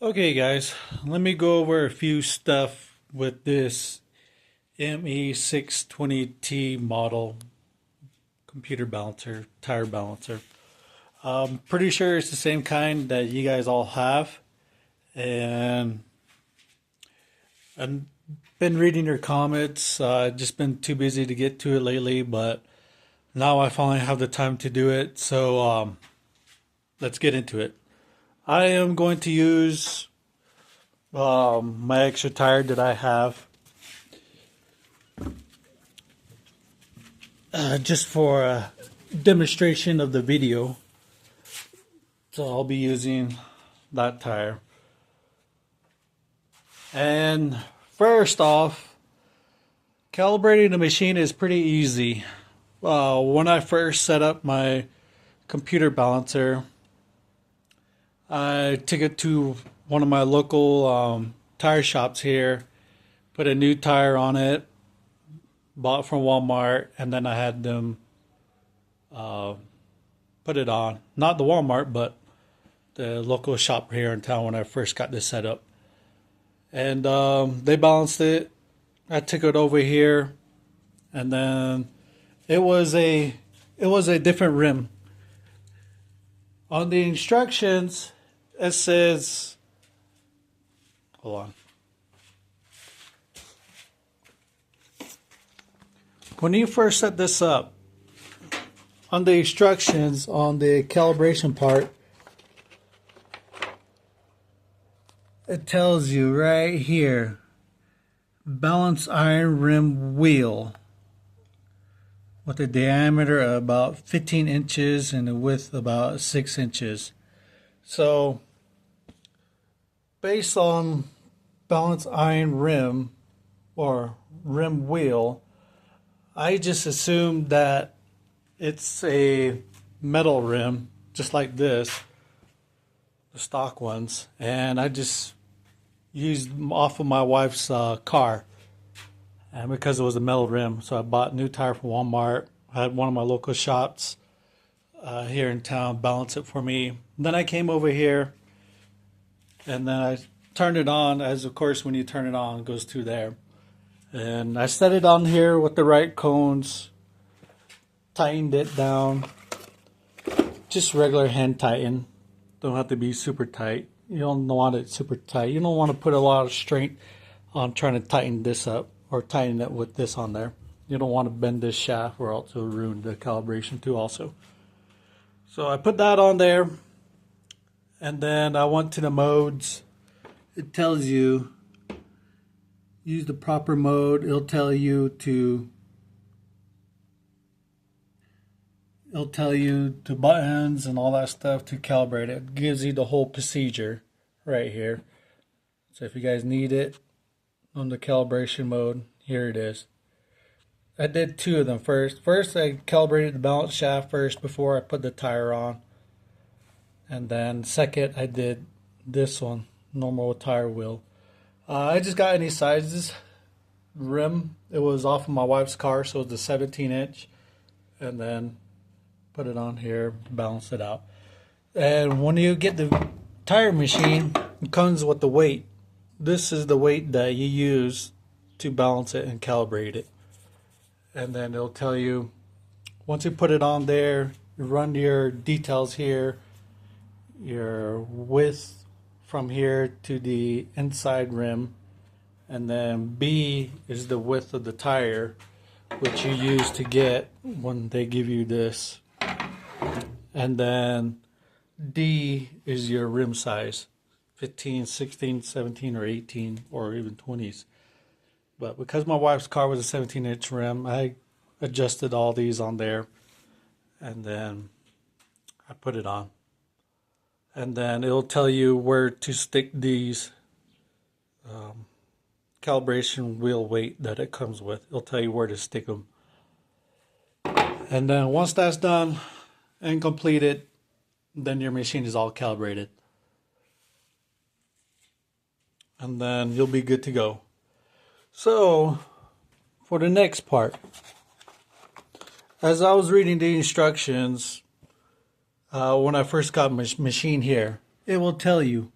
Okay guys, let me go over a few stuff with this ME-620T model computer balancer, tire balancer. I'm pretty sure it's the same kind that you guys all have, and I've been reading your comments. Just been too busy to get to it lately, but now I finally have the time to do it, so let's get into it. I am going to use my extra tire that I have just for a demonstration of the video. So I'll be using that tire. And first off, calibrating the machine is pretty easy. When I first set up my computer balancer, I took it to one of my local tire shops here, put a new tire on it, bought from Walmart, and then I had them put it on. Not the Walmart, but the local shop here in town when I first got this set up. And they balanced it. I took it over here, and then it was a different rim. On the instructions, it says, hold on. When you first set this up, on the instructions on the calibration part, it tells you right here, balance iron rim wheel with a diameter of about 15 inches and a width about 6 inches. So based on balance iron rim or rim wheel, I just assumed that it's a metal rim just like this, the stock ones, and I just used off of my wife's car, and because it was a metal rim, so I bought a new tire from Walmart. I had one of my local shops here in town balance it for me. Then I came over here, and then I turned it on, as of course when you turn it on, it goes through there. And I set it on here with the right cones, tightened it down, just regular hand tighten. Don't have to be super tight. You don't want it super tight. You don't want to put a lot of strength on trying to tighten this up or tighten it with this on there. You don't want to bend this shaft or else it'll ruin the calibration too also. So I put that on there, and then I went to the modes. It tells you use the proper mode. It'll tell you to buttons and all that stuff to calibrate it. It gives you the whole procedure right here. So if you guys need it on the calibration mode, here it is. I did two of them first. First I calibrated the balance shaft first before I put the tire on. And then second I did this one, normal tire wheel. I just got any sizes rim. It was off of my wife's car, so it's a 17 inch. And then put it on here, balance it out. And when you get the tire machine, it comes with the weight. This is the weight that you use to balance it and calibrate it. And then it'll tell you, once you put it on there, you run your details here, your width from here to the inside rim, and then B is the width of the tire, which you use to get when they give you this. And then D is your rim size, 15, 16, 17, or 18, or even 20s. But because my wife's car was a 17-inch rim, I adjusted all these on there, and then I put it on. And then it'll tell you where to stick these calibration wheel weight that it comes with. It'll tell you where to stick them. And then once that's done and completed, then your machine is all calibrated. And then you'll be good to go. So, for the next part, as I was reading the instructions, when I first got my machine here, it will tell you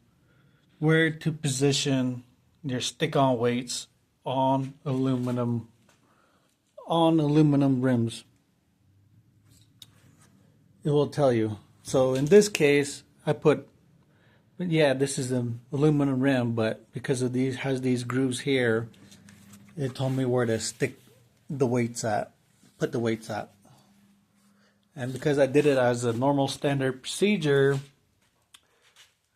where to position your stick-on weights on aluminum rims. It will tell you. So in this case, I put, yeah, this is an aluminum rim, but because of these has these grooves here, it told me where to stick the weights at, put the weights at. And because I did it as a normal standard procedure,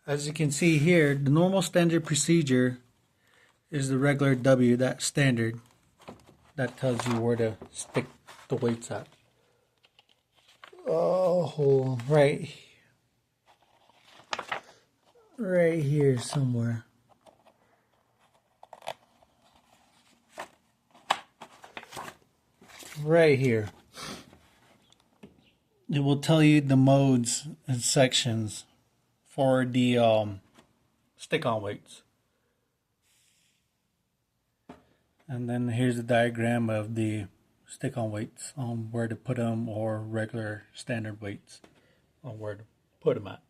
as you can see here, the normal standard procedure is the regular W, that standard. That tells you where to stick the weights at. Oh, right here somewhere. Right here. It will tell you the modes and sections for the stick-on weights. And then here's the diagram of the stick-on weights on where to put them, or regular standard weights on where to put them at.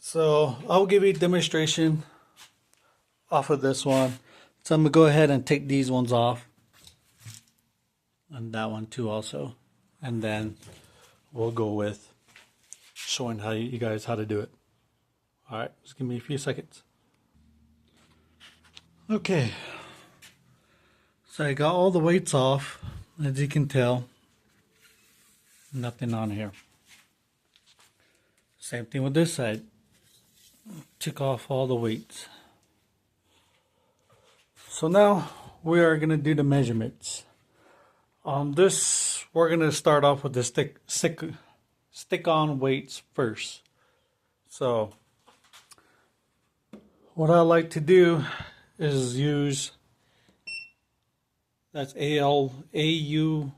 So I'll give you a demonstration off of this one. So I'm going to go ahead and take these ones off. And that one too also. And then we'll go with showing how you guys how to do it. Alright, just give me a few seconds. Okay. So I got all the weights off. As you can tell, nothing on here. Same thing with this side. Took off all the weights. So now we are going to do the measurements. On this, we're going to start off with the stick-on weights first. So what I like to do is use, that's ALU1,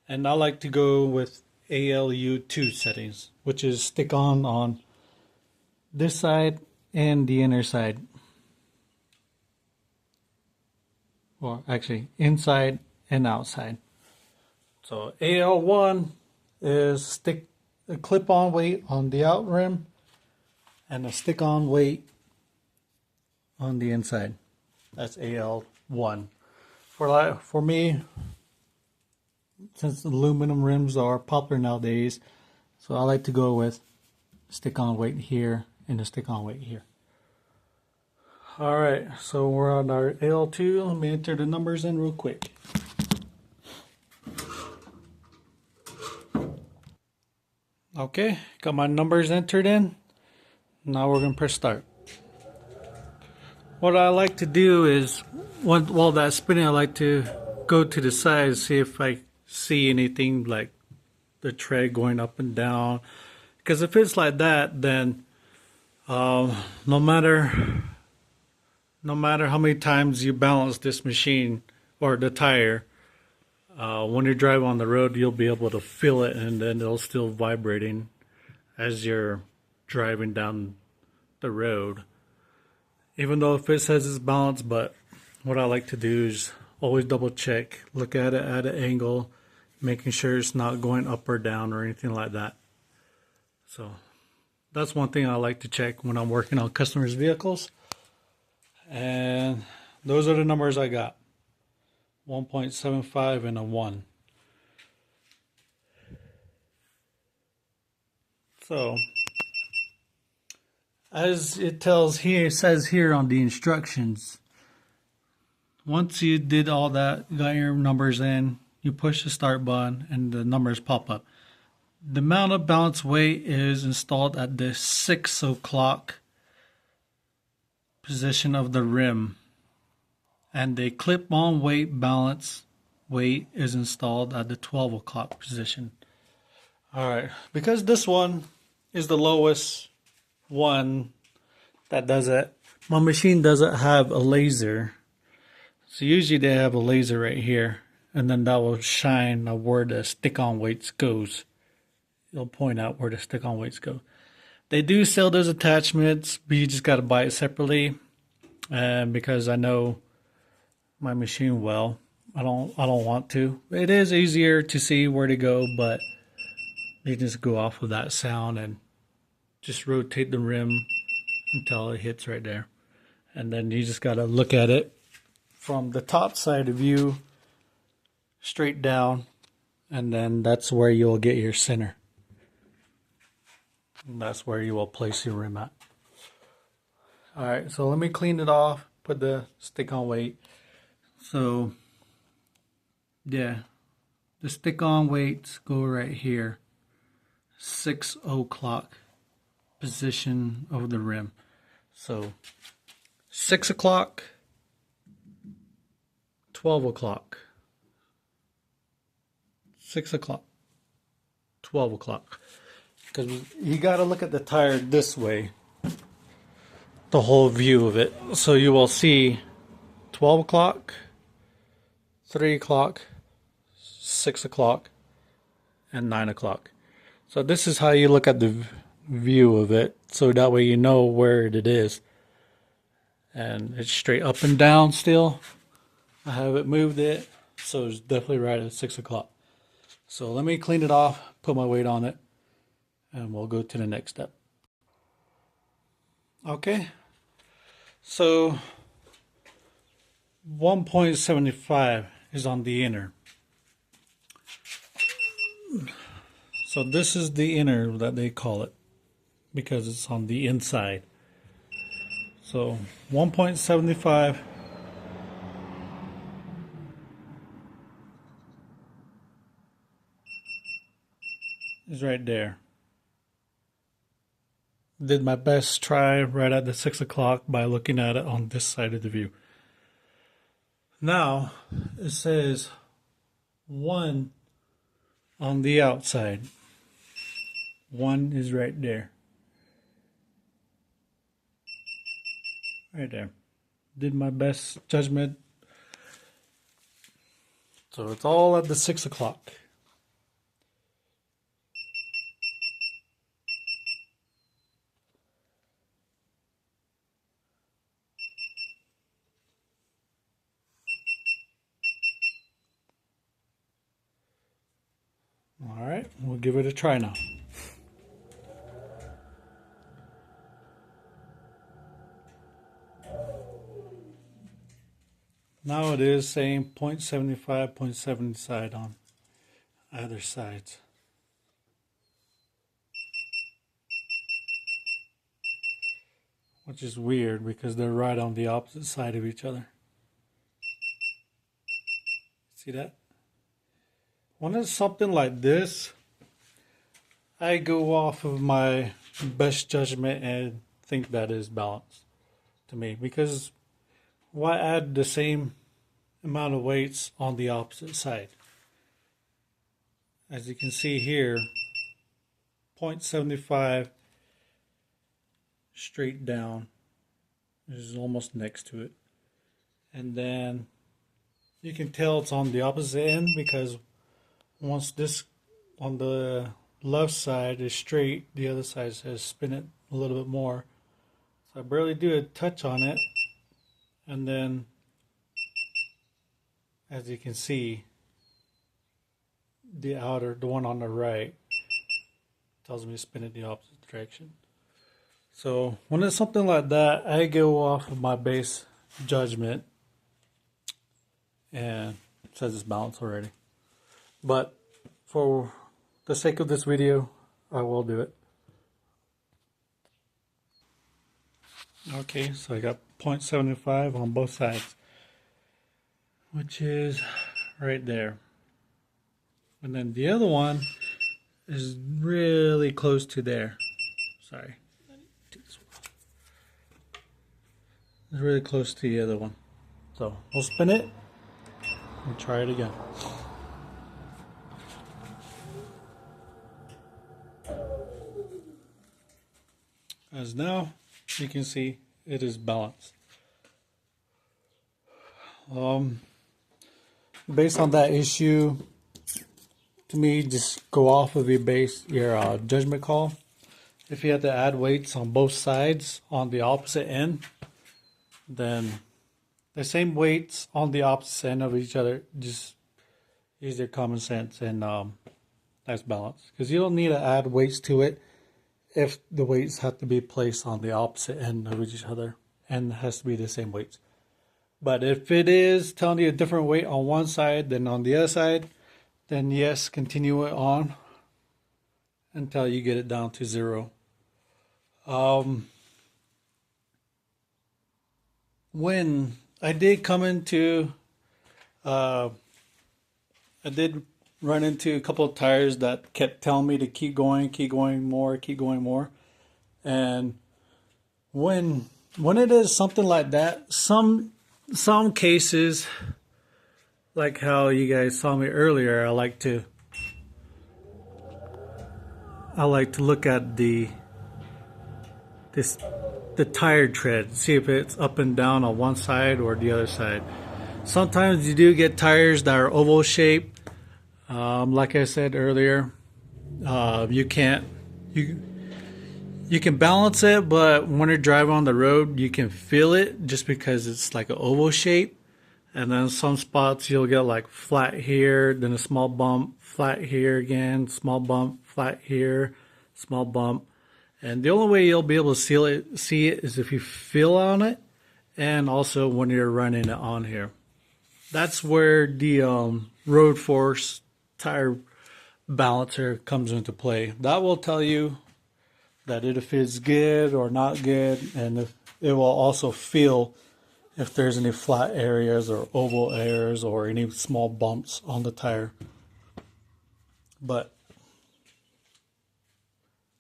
and I like to go with ALU2 settings, which is stick on this side and the inner side. Well, actually inside and outside. So AL1 is a clip-on weight on the out rim and a stick-on weight on the inside. That's AL1. For me, since aluminum rims are popular nowadays, so I like to go with stick-on weight here and a stick-on weight here. Alright, so we're on our AL2. Let me enter the numbers in real quick. Okay, got my numbers entered in. Now we're going to press start. What I like to do is, while that's spinning, I like to go to the side, see if I see anything like the tread going up and down. Because if it's like that, then no matter how many times you balance this machine or the tire, when you drive on the road, you'll be able to feel it, and then it'll still vibrating as you're driving down the road. Even though if it says it's balanced, but what I like to do is always double check, look at it at an angle, making sure it's not going up or down or anything like that. So that's one thing I like to check when I'm working on customers' vehicles. And those are the numbers I got. 1.75 and a 1. So as it says here on the instructions, once you did all that, you got your numbers in, you push the start button and the numbers pop up. The mount of balance weight is installed at the 6 o'clock position of the rim, and the clip-on weight balance weight is installed at the 12 o'clock position. Alright, because this one is the lowest one that does it, my machine doesn't have a laser. So usually they have a laser right here, and then that will shine where the stick-on weights goes. It'll point out where the stick-on weights go. They do sell those attachments, but you just got to buy it separately. And because I know my machine well, I don't want to. It is easier to see where to go, but you just go off of that sound and just rotate the rim until it hits right there. And then you just got to look at it from the top side of view straight down, and then that's where you'll get your center. And that's where you will place your rim at. Alright, so let me clean it off, put the stick-on weight. So, yeah, the stick-on weights go right here. 6 o'clock position of the rim. So, 6 o'clock, 12 o'clock, 6 o'clock, 12 o'clock. Because you got to look at the tire this way, the whole view of it. So you will see 12 o'clock, 3 o'clock, 6 o'clock, and 9 o'clock. So this is how you look at the view of it. So that way you know where it is. And it's straight up and down still. I haven't moved it. So it's definitely right at 6 o'clock. So let me clean it off, put my weight on it, and we'll go to the next step. Okay. So 1.75 is on the inner. So this is the inner that they call it because it's on the inside. So 1.75 is right there. Did my best try right at the 6 o'clock by looking at it on this side of the view. Now it says 1 on the outside. 1 is right there. Right there. Did my best judgment. So it's all at the 6 o'clock. Alright, we'll give it a try now. Now it is saying 0.75, 0.7 side on either sides. Which is weird because they're right on the opposite side of each other. See that? When it's something like this, I go off of my best judgment and think that is balanced to me. Because why add the same amount of weights on the opposite side? As you can see here, 0.75 straight down is almost next to it. And then you can tell it's on the opposite end because once this on the left side is straight, the other side says spin it a little bit more. So I barely do a touch on it. And then, as you can see, the one on the right, tells me to spin it the opposite direction. So when it's something like that, I go off of my base judgment, and it says it's balanced already. But for the sake of this video, I will do it. Okay, so I got 0.75 on both sides, which is right there. And then the other one is really close to there. Sorry. It's really close to the other one. So we'll spin it and try it again. As now you can see, it is balanced. Based on that issue, to me, just go off of your judgment call. If you have to add weights on both sides on the opposite end, then the same weights on the opposite end of each other, just use your common sense and that's balanced. Because you don't need to add weights to it if the weights have to be placed on the opposite end of each other, and it has to be the same weights. But if it is telling you a different weight on one side than on the other side, then yes, continue it on until you get it down to 0. When I did come into, I did run into a couple of tires that kept telling me to keep going more. And when it is something like that, some cases, like how you guys saw me earlier, I like to look at the tire tread, see if it's up and down on one side or the other side. Sometimes you do get tires that are oval shaped. Like I said earlier, you can balance it, but when you're driving on the road, you can feel it just because it's like an oval shape. And then some spots you'll get like flat here, then a small bump, flat here again, small bump, flat here, small bump. And the only way you'll be able to see it is if you feel on it, and also when you're running it on here. That's where the road force tire balancer comes into play. That will tell you that if it's good or not good, and if it will also feel if there's any flat areas or oval areas or any small bumps on the tire. But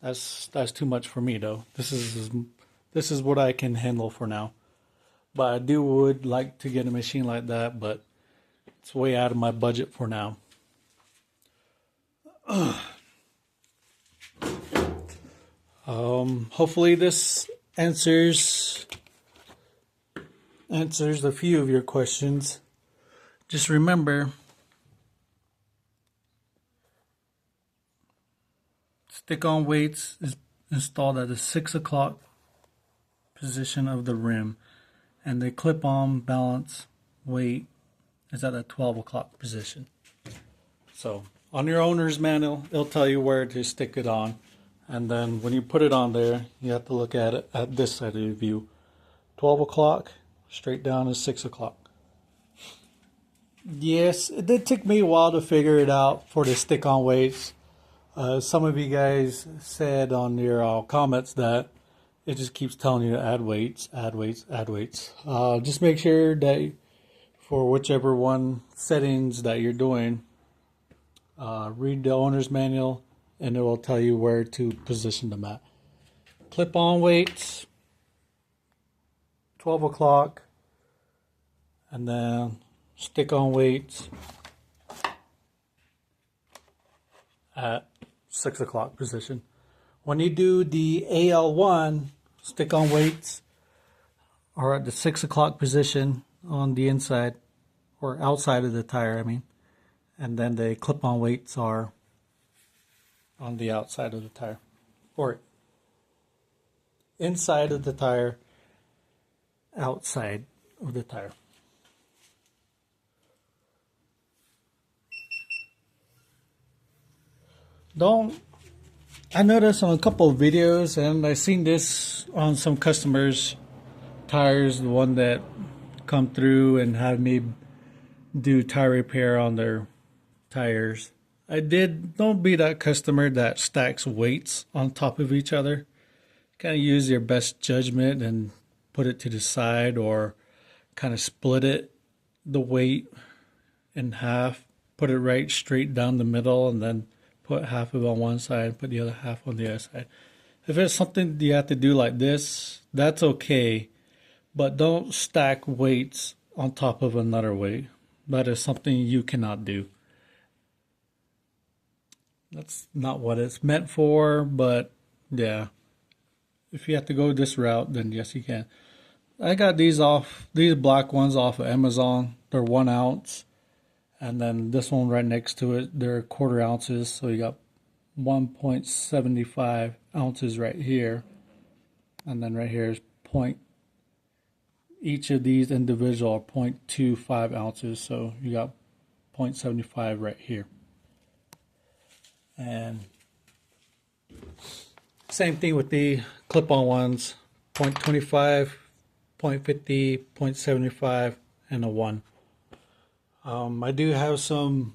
that's too much for me though. This is what I can handle for now. But I would like to get a machine like that, but it's way out of my budget for now. Hopefully this answers a few of your questions. Just remember, stick-on weights is installed at the 6 o'clock position of the rim, and the clip-on balance weight is at the 12 o'clock position. So on your owner's manual, it'll tell you where to stick it on. And then when you put it on there, you have to look at it at this side of the view. 12 o'clock, straight down is 6 o'clock. Yes, it did take me a while to figure it out for the stick-on weights. Some of you guys said on your comments that it just keeps telling you to add weights. Just make sure that for whichever one settings that you're doing, read the owner's manual, and it will tell you where to position them at. Clip-on weights, 12 o'clock, and then stick-on weights at 6 o'clock position. When you do the AL1, stick-on weights are at the 6 o'clock position on the inside, or outside of the tire, I mean. And then the clip-on weights are on the outside of the tire, or inside of the tire, outside of the tire. I noticed on a couple of videos, and I seen this on some customers' tires, the one that come through and had me do tire repair on their tires. Don't be that customer that stacks weights on top of each other. Kind of use your best judgment and put it to the side, or kind of split the weight in half, put it right straight down the middle, and then put half of it on one side, put the other half on the other side. If it's something you have to do like this, that's okay, but don't stack weights on top of another weight. That is something you cannot do. That's not what it's meant for, but yeah. If you have to go this route, then yes, you can. I got these black ones off of Amazon. They're 1 ounce. And then this one right next to it, they're 1/4 ounces. So you got 1.75 ounces right here. And then right here is each of these individual are 0.25 ounces. So you got 0.75 right here. And Same thing with the clip-on ones, 0.25, 0.50, 0.75, and a 1. I do have some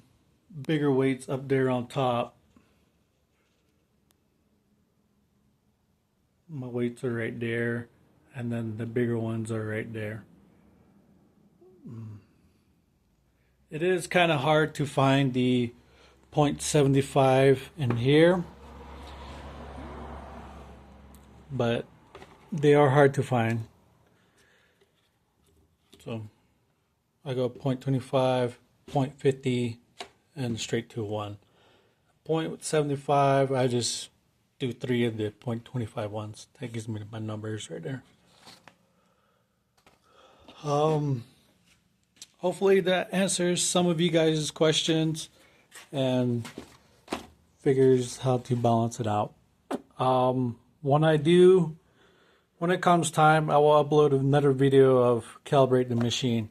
bigger weights up there on top. My weights are right there, and then the bigger ones are right there. It is kind of hard to find the 0.75 in here, but they are hard to find. So I go 0.25, 0.50, and straight to 1. 0.75, I just do 3 of the 0.25 ones. That gives me my numbers right there. Hopefully that answers some of you guys' questions and figures how to balance it out. When it comes time, I will upload another video of calibrating the machine.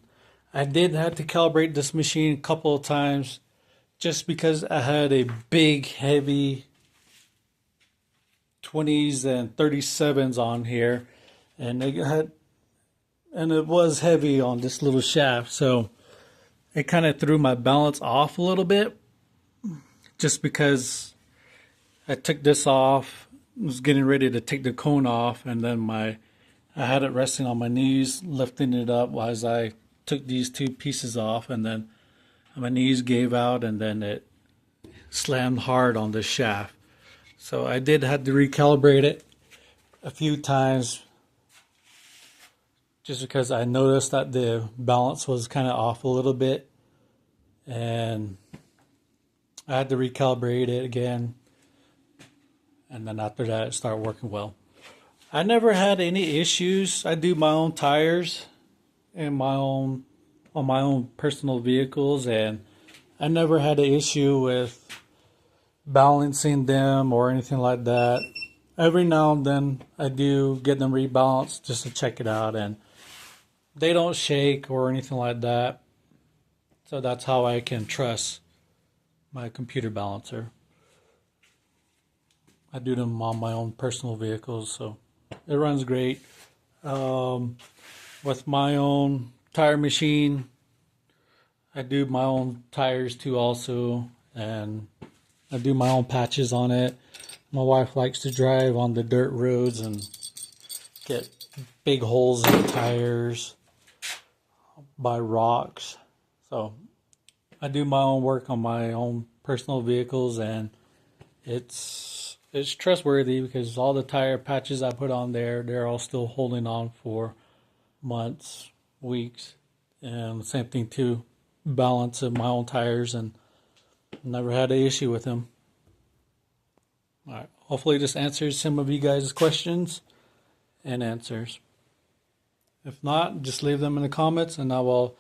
I did have to calibrate this machine a couple of times just because I had a big, heavy 20s and 37s on here, and it was heavy on this little shaft, so it kind of threw my balance off a little bit just because I took this off, was getting ready to take the cone off, and then I had it resting on my knees, lifting it up as I took these 2 pieces off, and then my knees gave out, and then it slammed hard on the shaft. So I did have to recalibrate it a few times just because I noticed that the balance was kind of off a little bit, and I had to recalibrate it again, and then after that it started working well. I never had any issues. I do my own tires and on my own personal vehicles, and I never had an issue with balancing them or anything like that. Every now and then I do get them rebalanced just to check it out, and they don't shake or anything like that. So that's how I can trust my computer balancer. I do them on my own personal vehicles, so it runs great. With my own tire machine, I do my own tires too also, and I do my own patches on it. My wife likes to drive on the dirt roads and get big holes in the tires by rocks. So I do my own work on my own personal vehicles, and it's trustworthy because all the tire patches I put on there, they're all still holding on for months, weeks. And same thing too, balance of my own tires, and never had an issue with them. All right. Hopefully this answers some of you guys' questions and answers. If not, just leave them in the comments and I will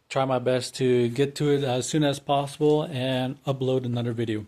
try my best to get to it as soon as possible and upload another video.